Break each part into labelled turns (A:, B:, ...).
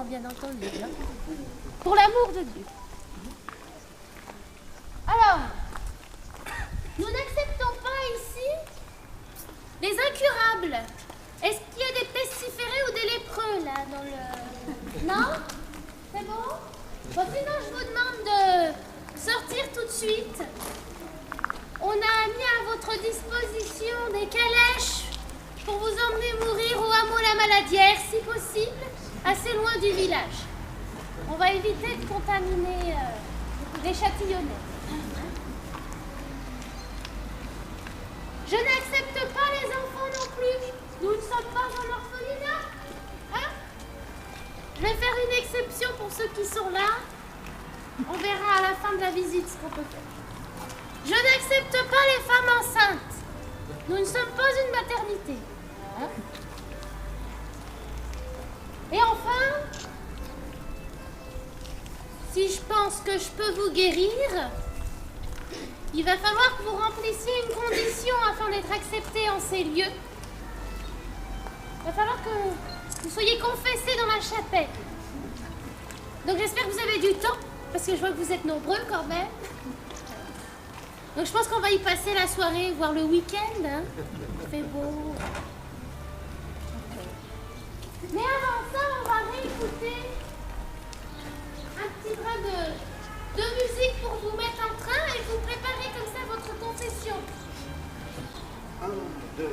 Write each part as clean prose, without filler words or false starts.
A: Bien entendu, hein. Pour l'amour de Dieu. Alors, nous n'acceptons pas ici les incurables. Est-ce qu'il y a des pestiférés ou des lépreux, là, dans le... Non? C'est bon? Bon, sinon, je vous demande de sortir tout de suite. On a mis à votre disposition des calèches pour vous emmener mourir au hameau La Maladière, si possible, assez loin du village. On va éviter de contaminer les châtillonnais. Je n'accepte pas les enfants non plus. Nous ne sommes pas en orphelinat. Hein? Je vais faire une exception pour ceux qui sont là. On verra à la fin de la visite ce qu'on peut faire. Je n'accepte pas les femmes enceintes. Nous ne sommes pas une maternité. Hein? Et enfin, si je pense que je peux vous guérir, il va falloir que vous remplissiez une condition afin d'être accepté en ces lieux. Il va falloir que vous soyez confessés dans la chapelle. Donc j'espère que vous avez du temps, parce que je vois que vous êtes nombreux quand même. Donc je pense qu'on va y passer la soirée, voire le week-end. Hein. Il fait beau. Mais avant ça, on va réécouter un petit brin de musique pour vous mettre en train et vous préparer comme ça votre confession.
B: 1, 2.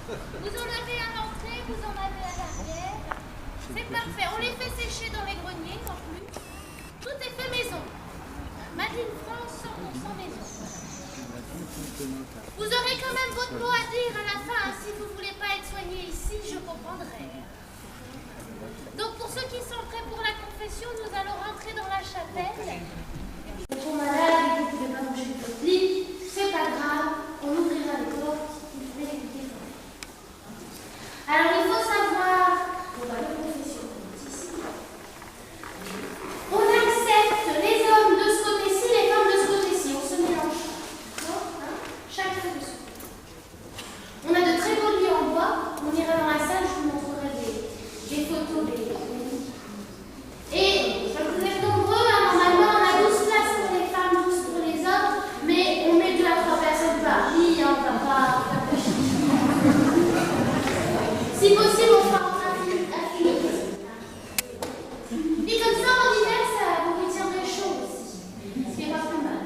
A: Vous en avez à l'entrée, vous en avez à l'arrière. C'est parfait. On les fait sécher dans les greniers non plus. Tout est fait maison. Made in France, 100% maison. Vous aurez quand même votre mot à dire à la fin. Si vous ne voulez pas être soigné ici, je comprendrai. Donc pour ceux qui sont prêts pour la confession, nous allons rentrer dans la chapelle. Pour malade, vous ne pouvez pas bouger de votre lit, c'est pas grave, on ouvrira les portes, vous pouvez l'écouter. Alors il faut savoir, on va la confession ici. On accepte les hommes de ce côté-ci, les femmes de ce côté-ci, on se mélange. Non, hein? Chacun de ce côté. On a de très beaux lits en bois, on ira dans la salle, je vous montrerai des photos des. Et vous êtes nombreux, hein, normalement on a 12 places pour les femmes, 12 pour les hommes, mais on met 2 à 3 personnes par lit, hein, on va pas faire de chichi. Si possible, on fera en infini. Et comme ça, en hiver, ça vous retiendrait chaud aussi, ce qui n'est pas plus mal.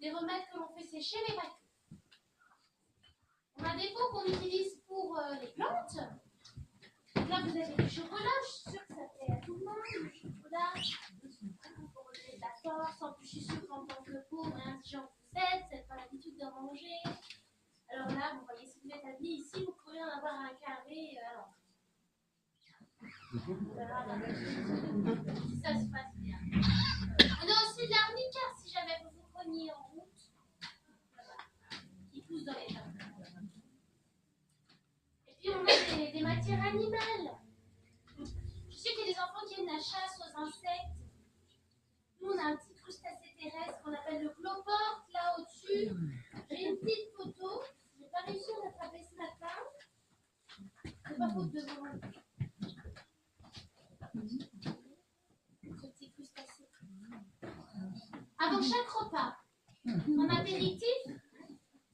A: des remèdes que l'on fait sécher, mais pas que. On a des pots qu'on utilise pour les plantes. Là, vous avez du chocolat, je suis sûre que ça plaît à tout le monde, le chocolat. Pour redonner de la force, en plus, je suis sûre qu'en tant que pauvre et indigent que vous n'avez pas l'habitude de manger. Alors là, vous voyez, si vous êtes admis ici, vous pourriez en avoir un carré à l'entrée. On verra si ça se passe bien. On a aussi de l'arnica, si jamais vous vous preniez en route. Qui pousse dans les tables. Et puis on a des matières animales. Je sais qu'il y a des enfants qui aiment la chasse aux insectes. Nous, on a un petit crustacé terrestre qu'on appelle le cloporte, là au-dessus. J'ai une petite photo. Je n'ai pas réussi à l'attraper ce matin. C'est pas faute de volonté. Ce petit crustacé. Avant chaque repas, en apéritif,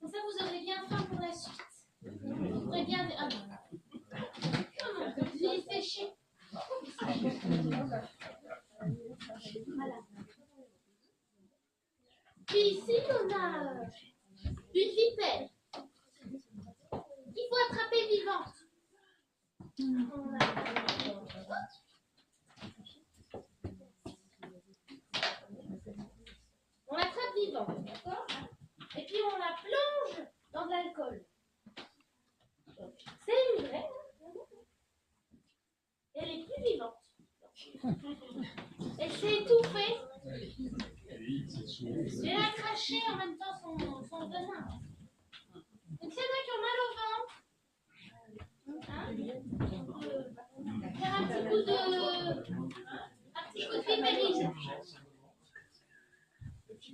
A: comme ça vous aurez bien faim pour la suite. Vous pourrez bien... Ah non. Je l'ai séché. Voilà. Puis ici, on a une vipère qu'il faut attraper vivante. On l'attrape vivante, d'accord? Et puis on la plonge dans de l'alcool. C'est une vraie. Elle est plus vivante. Elle s'est étouffée. Elle a craché en même temps son venin. Donc s'il y en a qui ont mal au ventre, hein, faire un petit coup de vipérine.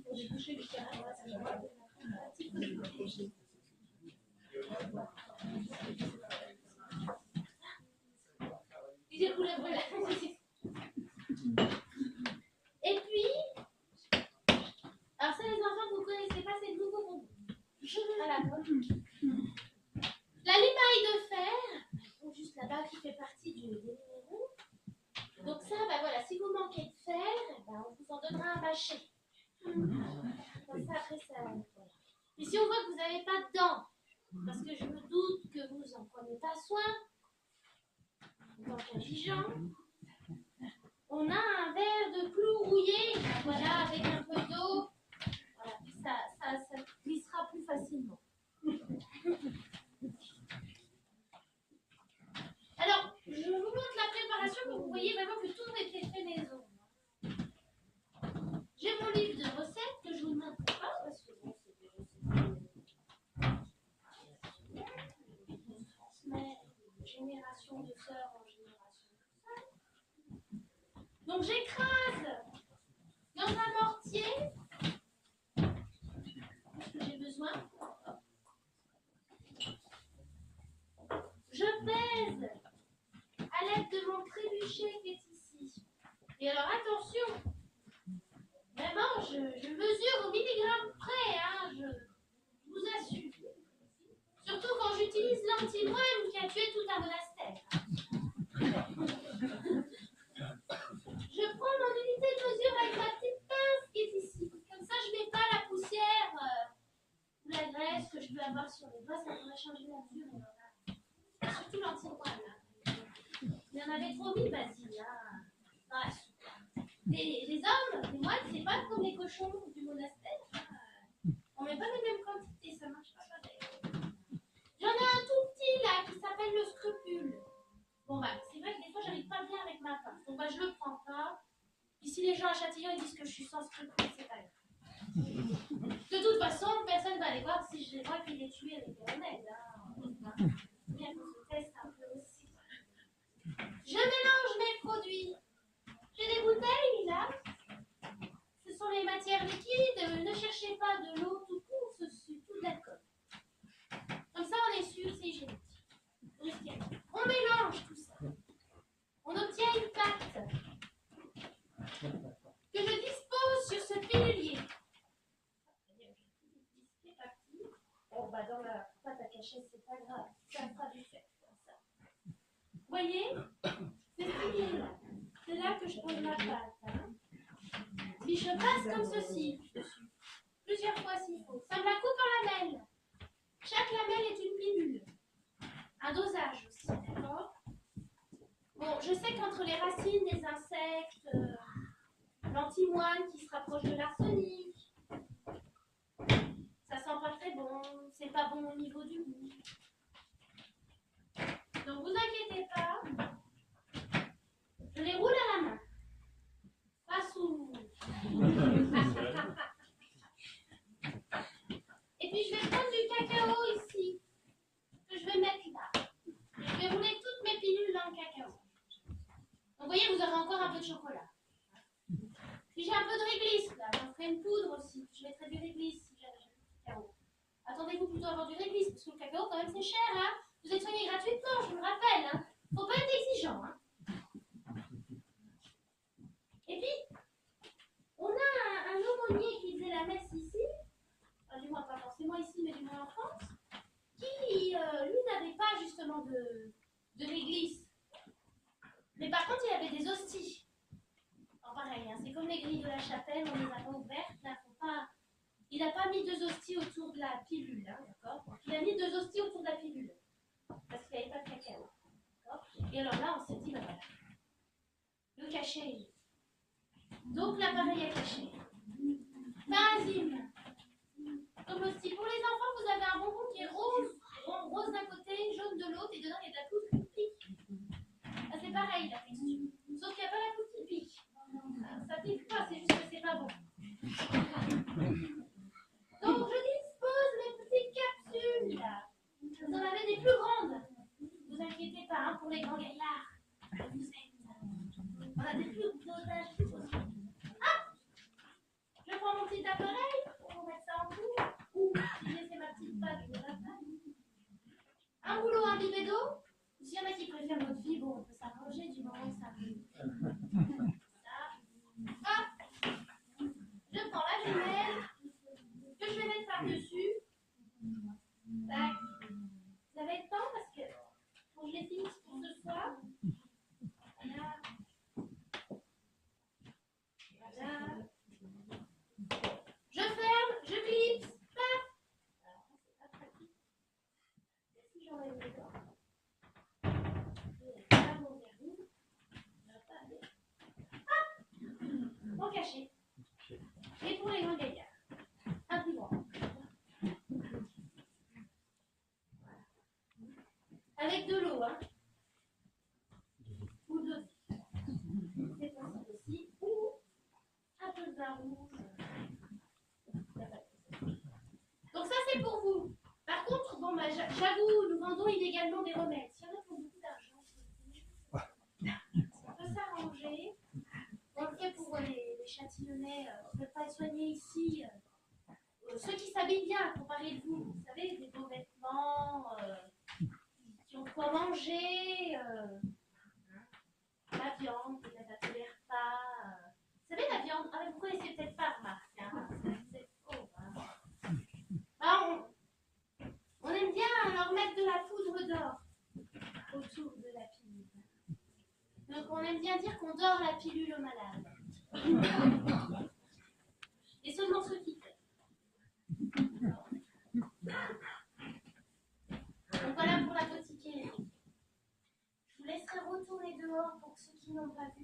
A: Pour déboucher le terrain. Un petit coup de vipérine. Et puis, alors ça les enfants vous ne connaissez pas, c'est le nouveau bonbon. Voilà. La limaille de fer, donc juste là-bas qui fait partie des minéraux. Donc ça, ben voilà, si vous manquez de fer, ben on vous en donnera un bachet. Comme ça, après ça. Voilà. Et si on voit que vous n'avez pas de dents, parce que je me doute que vous n'en prenez pas soin, en tant qu'indigent, on a un verre de clou rouillé, voilà, avec un peu d'eau. Voilà, ça glissera plus facilement. Alors, je vous montre la préparation pour que vous voyez vraiment que tout était fait maison. J'ai mon livre de recettes que je ne vous montre pas parce que bon, c'est des recettes. Mais génération de sœurs en génération de sœurs. Donc j'écrase dans un mortier ce que j'ai besoin. Je pèse à l'aide de mon trébuchet qui est ici. Et alors attention, vraiment je mesure au milligramme près, hein, je vous assure. Surtout quand j'utilise l'antimoine qui a tué tout un monastère. Je prends mon unité de mesure avec ma petite pince qui est ici. Comme ça, je ne mets pas la poussière ou la graisse que je peux avoir sur les doigts. Ça pourrait changer la mesure. Surtout l'antimoine. Il y en avait trop mis, Basile, dans la soupe. Les hommes, les moines, c'est pas comme les cochons du monastère. On ne met pas les mêmes quantités, ça ne marche pas pareil. J'en ai un tout petit là qui s'appelle le scrupule. Bon bah, c'est vrai que des fois j'arrive pas bien avec ma pince, donc bah je le prends pas. Puis si les gens à Châtillon ils disent que je suis sans scrupule, c'est pas grave. De toute façon, personne va aller voir si je les vois qu'il est tué avec des remèdes. Bien qu'on se teste un peu aussi. Je mélange mes produits. J'ai des bouteilles là. Ce sont les matières liquides. Ne cherchez pas de l'eau tout court, c'est tout de l'alcool. Comme ça, on est sûr, c'est hygiénique. On mélange tout ça. On obtient une pâte que je dispose sur ce pilulier. C'est parti. Bon, bah, dans la pâte à cachet, c'est pas grave. Ça fera du fait. Comme ça. Vous voyez, c'est ce pilulier-là. C'est là que je pose ma pâte. Hein. Puis je passe comme ceci. Plus plusieurs fois s'il faut. Ça me la coupe en lamelles. Chaque lamelle est une pilule. Un dosage aussi, d'accord? Bon, je sais qu'entre les racines des insectes, l'antimoine qui se rapproche de l'arsenic, ça sent pas très bon, c'est pas bon au niveau du goût. Donc vous inquiétez pas, je les roule à la main. Pas sous. Et puis je vais prendre du cacao ici, que je vais mettre là. Et je vais rouler toutes mes pilules dans le cacao. Donc vous voyez, vous aurez encore un peu de chocolat. Puis j'ai un peu de réglisse là, j'en ferai une poudre aussi. Je mettrai du réglisse si j'avais du cacao. Attendez-vous plutôt à avoir du réglisse, parce que le cacao quand même c'est cher, hein. Vous êtes soigné gratuitement, je vous le rappelle, hein. Faut pas être exigeant, hein. Et puis, on a un aumônier qui faisait la messe ici, enfin, du moins pas forcément ici, mais du moins en France, qui, lui, n'avait pas justement de réglisse. Mais par contre, il avait des hosties. Alors pareil, hein, c'est comme les grilles de la chapelle, on les a pas ouvertes, là, faut pas... Il n'a pas mis 2 hosties autour de la pilule, hein, d'accord? Il a mis 2 hosties autour de la pilule, parce qu'il n'y avait pas de cacao. D'accord? Et alors là, on s'est dit, ben voilà, le cachet. Donc l'appareil à cacher. Parasime. Comme l'hostie. Pour les enfants, vous avez un bonbon qui est rose, rose d'un côté, jaune de l'autre, et dedans il y a de la poudre qui pique. Ah, c'est pareil la texture. Sauf qu'il n'y a pas la poudre qui pique. Ça pique pas, c'est juste que c'est pas bon. Donc je dispose les petites capsules là. Vous en avez des plus grandes. Ne vous inquiétez pas, hein, pour les grands gaillards. Vous êtes. On a des plus dosages plus possibles. Ah, je prends mon petit appareil pour vous mettre ça en cours. Ou si j'ai fait ma petite pâte, je vais la faire. Un rouleau imbibé d'eau. S'il y en a qui préfèrent votre vie, bon, on peut s'arranger du moment que ça arrive. Hop, je prends la jumelle que je vais mettre par-dessus. Tac. Vous avez le temps parce que faut que je les finisse pour ce soir. Voilà. Voilà. Je ferme, je clipse, paf. Alors, c'est pas pratique. Et si j'enlève les dents, je vais faire mon verrou. Hop, mon cachet. Et pour les grands gaillards, un plus grand. Avec de l'eau, hein. Ou de c'est possible aussi. Ou un peu de vin rouge. Donc ça c'est pour vous. Par contre, bon bah j'avoue, nous vendons illégalement des remèdes. Si y en a pour beaucoup d'argent, on peut s'arranger. En tout cas pour les châtillonnais, on ne peut pas être soignés ici. Ceux qui s'habillent bien, comparé de vous, vous savez, des beaux vêtements, qui ont quoi manger, la viande, peut-être à tous les repas. Vous savez, la viande, vous connaissez peut-être pas, remarque, hein, c'est faux. Hein. Ah, on aime bien leur mettre de la poudre d'or autour de la pilule. Donc on aime bien dire qu'on dort la pilule au malade. Et seulement ceux qui fait. Donc voilà pour la botiquerie. Je vous laisserai retourner dehors pour ceux qui n'ont pas vu.